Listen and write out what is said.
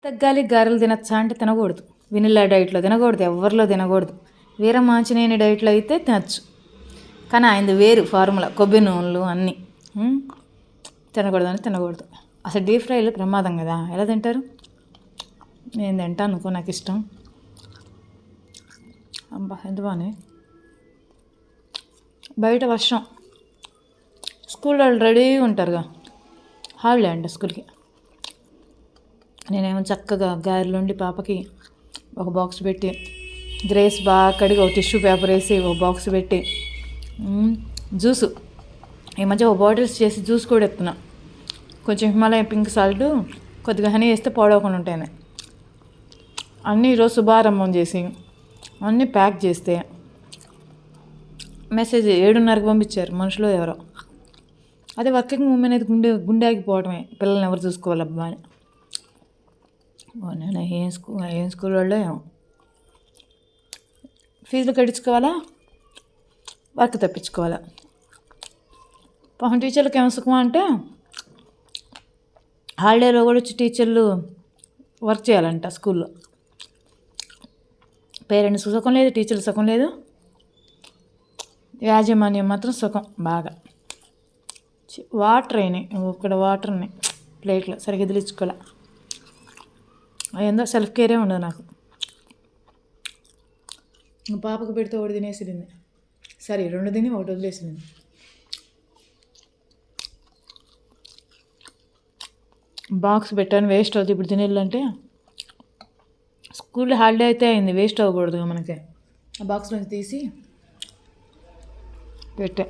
తగ్గాలి గారెలు తినచ్చా అంటే తినకూడదు. వెనిల్లా డైట్లో తినకూడదు, ఎవరిలో తినకూడదు. వీరమాంజనేయుని డైట్లో అయితే తినచ్చు. కానీ ఆయనది వేరు ఫార్ములా, కొబ్బరి నూనెలు అన్నీ తినకూడదని తినకూడదు. అసలు డీప్ ఫ్రైలు ప్రమాదం కదా, ఎలా తింటారు? నేను తింటాను అనుకో, నాకు ఇష్టం. అబ్బా ఎంత బాగున్నాయి. బయట వర్షం, స్కూల్ వాళ్ళు రెడీగా ఉంటారుగా, హాలిడే అంట స్కూల్కి. నేనేమో చక్కగా గారెలుండి పాపకి ఒక బాక్స్ పెట్టి, గ్రేస్ బాగా కడిగి ఒక టిష్యూ పేపర్ వేసి ఒక బాక్స్ పెట్టి, జ్యూసు ఈ మధ్య ఒక బాటిల్స్ చేసి జ్యూస్ కూడా ఎత్తున్నా. కొంచెం హిమాలయ పింక్ సాల్ట్, కొద్దిగా హనీ వేస్తే పాడవకుండా ఉంటాయి. అన్నీ ఈరోజు శుభారంభం చేసి అన్నీ ప్యాక్ చేస్తే మెసేజ్ 7:30కి పంపించారు మనుషులు ఎవరో. అదే వర్కింగ్ ఉమెన్ అయితే గుండె ఆగిపోవడమే, పిల్లల్ని ఎవరు చూసుకోవాలబ్బా అని. నేను ఏం స్కూల్ వాళ్ళో ఏమో, ఫీజులు కట్టించుకోవాలా, వర్క్ తప్పించుకోవాలా. పాపం టీచర్లకి ఏమో సుఖమా అంటే, హాలిడేలో కూడా వచ్చి టీచర్లు వర్క్ చేయాలంట స్కూల్లో. పేరెంట్స్ సుఖం లేదు, టీచర్లు సుఖం లేదు, యాజమాన్యం మాత్రం సుఖం బాగా. వాటర్ అయినాయి ఇక్కడ, వాటర్ని ప్లేట్లో సరిగ్గా ఎదిలించుకోలే. ఏందో సెల్ఫ్ కేరే ఉండదు నాకు. పాపకు పెడితే ఒకటి తినేసిరింది, సరే 2 తిని ఒకటి వదిలేసింది. బాక్స్ పెట్టాను, వేస్ట్ అవుతుంది ఇప్పుడు తినేళ్ళంటే. స్కూల్ హాలిడే అయితే అయింది, వేస్ట్ అవ్వకూడదు మనకి. ఆ బాక్స్ నుంచి తీసి పెట్టా.